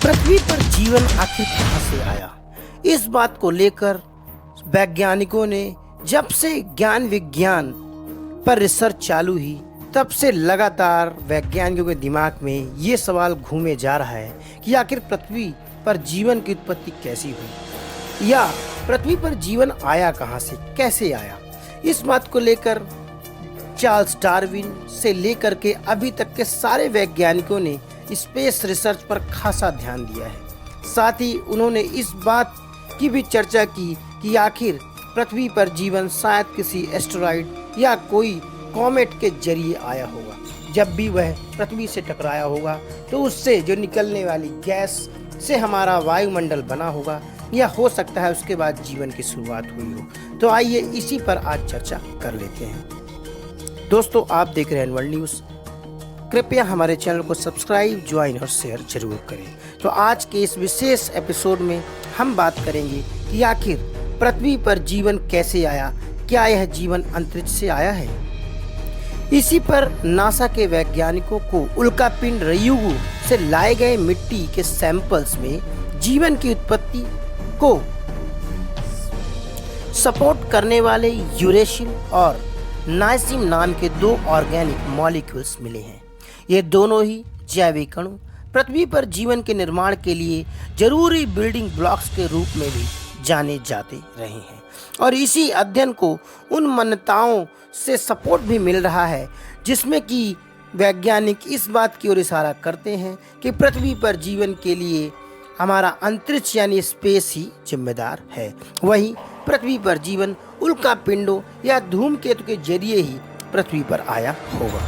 पृथ्वी पर जीवन आखिर कहां से आया? इस बात को लेकर वैज्ञानिकों ने जब से ज्ञान विज्ञान पर रिसर्च चालू हुई तब से लगातार वैज्ञानिकों के दिमाग में ये सवाल घूमे जा रहा है कि आखिर पृथ्वी पर जीवन की उत्पत्ति कैसी हुई या पृथ्वी पर जीवन आया कहां से, कैसे आया। इस बात को लेकर चार्ल्स डार्विन से लेकर के अभी तक के सारे वैज्ञानिकों ने स्पेस रिसर्च पर खासा ध्यान दिया है। साथ ही उन्होंने इस बात की भी चर्चा की कि आखिर पृथ्वी पर जीवन शायद किसी एस्टेरॉइड या कोई कॉमेट के जरिए आया होगा। जब भी वह पृथ्वी से टकराया होगा तो उससे जो निकलने वाली गैस से हमारा वायुमंडल बना होगा या हो सकता है उसके बाद जीवन की शुरुआत हुई हो। तो आइए इसी पर आज चर्चा कर लेते हैं। दोस्तों, आप देख रहे हैं वर्ल्ड न्यूज़। कृपया हमारे चैनल को सब्सक्राइब, ज्वाइन और शेयर जरूर करें। तो आज के इस विशेष एपिसोड में हम बात करेंगे कि आखिर पृथ्वी पर जीवन कैसे आया, क्या यह जीवन अंतरिक्ष से आया है। इसी पर नासा के वैज्ञानिकों को उल्कापिंड रयुगु से लाए गए मिट्टी के सैंपल्स में जीवन की उत्पत्ति को सपोर्ट करने वाले यूरेशिल और नाइसिम नाम के दो ऑर्गेनिक मॉलिक्यूल्स मिले हैं। ये दोनों ही जैविक अणु पृथ्वी पर जीवन के निर्माण के लिए जरूरी बिल्डिंग ब्लॉक्स के रूप में भी जाने जाते रहे हैं और इसी अध्ययन को उन मान्यताओं से सपोर्ट भी मिल रहा है जिसमें कि वैज्ञानिक इस बात की ओर इशारा करते हैं कि पृथ्वी पर जीवन के लिए हमारा अंतरिक्ष यानी स्पेस ही जिम्मेदार है। वहीं पृथ्वी पर जीवन उल्कापिंडों या धूमकेतु के जरिए ही पृथ्वी पर आया होगा।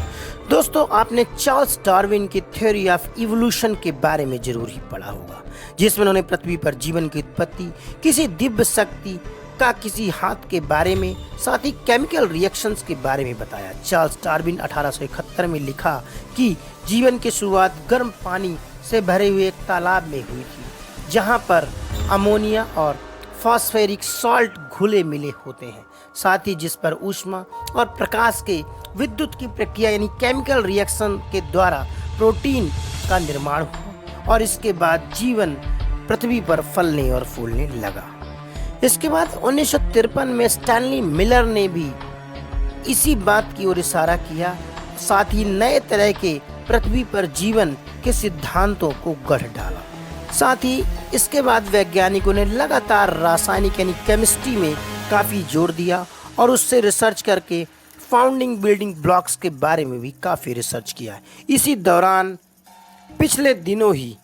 दोस्तों, आपने चार्ल्स डार्विन की थ्योरी ऑफ इवोल्यूशन के बारे में जरूर ही पढ़ा होगा, जिसमें उन्होंने पृथ्वी पर जीवन की उत्पत्ति किसी दिव्य शक्ति का किसी हाथ के बारे में, साथ ही केमिकल रिएक्शंस के बारे में बताया। चार्ल्स डार्विन 1871 में लिखा कि जीवन की शुरुआत गर्म पानी से भरे हुए एक तालाब में हुई थी, जहां पर अमोनिया और फॉस्फेरिक सॉल्ट घुले मिले होते हैं, साथ ही जिस पर ऊष्मा और प्रकाश के विद्युत की प्रक्रिया यानी केमिकल रिएक्शन के द्वारा प्रोटीन का निर्माण हुआ और इसके बाद जीवन पृथ्वी पर फलने और फूलने लगा। इसके बाद 1953 में स्टैनली मिलर ने भी इसी बात की ओर इशारा किया, साथ ही नए तरह के पृथ्वी पर जीवन के सिद्धांतों को गढ़ डाला। साथ ही इसके बाद वैज्ञानिकों ने लगातार रासायनिक यानी केमिस्ट्री में काफ़ी जोर दिया और उससे रिसर्च करके फाउंडिंग बिल्डिंग ब्लॉक्स के बारे में भी काफ़ी रिसर्च किया। इसी दौरान पिछले दिनों ही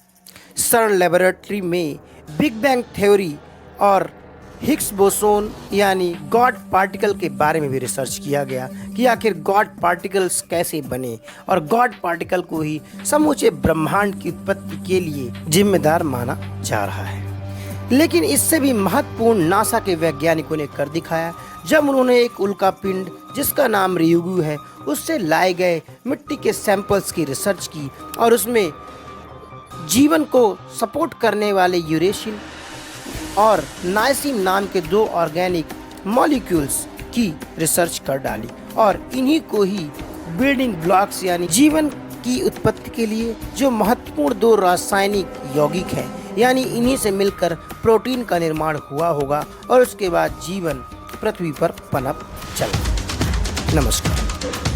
सर्न लेबोरेटरी में बिग बैंग थ्योरी और हिग्स बोसोन यानी गॉड पार्टिकल के बारे में भी रिसर्च किया गया कि आखिर गॉड पार्टिकल्स कैसे बने और गॉड पार्टिकल को ही समूचे ब्रह्मांड की उत्पत्ति के लिए जिम्मेदार माना जा रहा है। लेकिन इससे भी महत्वपूर्ण नासा के वैज्ञानिकों ने कर दिखाया जब उन्होंने एक उल्कापिंड जिसका नाम रियुगु है उससे लाए गए मिट्टी के सैंपल्स की रिसर्च की और उसमें जीवन को सपोर्ट करने वाले यूरेशिल और नाइसिम नाम के दो ऑर्गेनिक मॉलिक्यूल्स की रिसर्च कर डाली और इन्हीं को ही बिल्डिंग ब्लॉक्स यानी जीवन की उत्पत्ति के लिए जो महत्वपूर्ण दो रासायनिक यौगिक हैं यानी इन्हीं से मिलकर प्रोटीन का निर्माण हुआ होगा और उसके बाद जीवन पृथ्वी पर पनप चला। नमस्कार।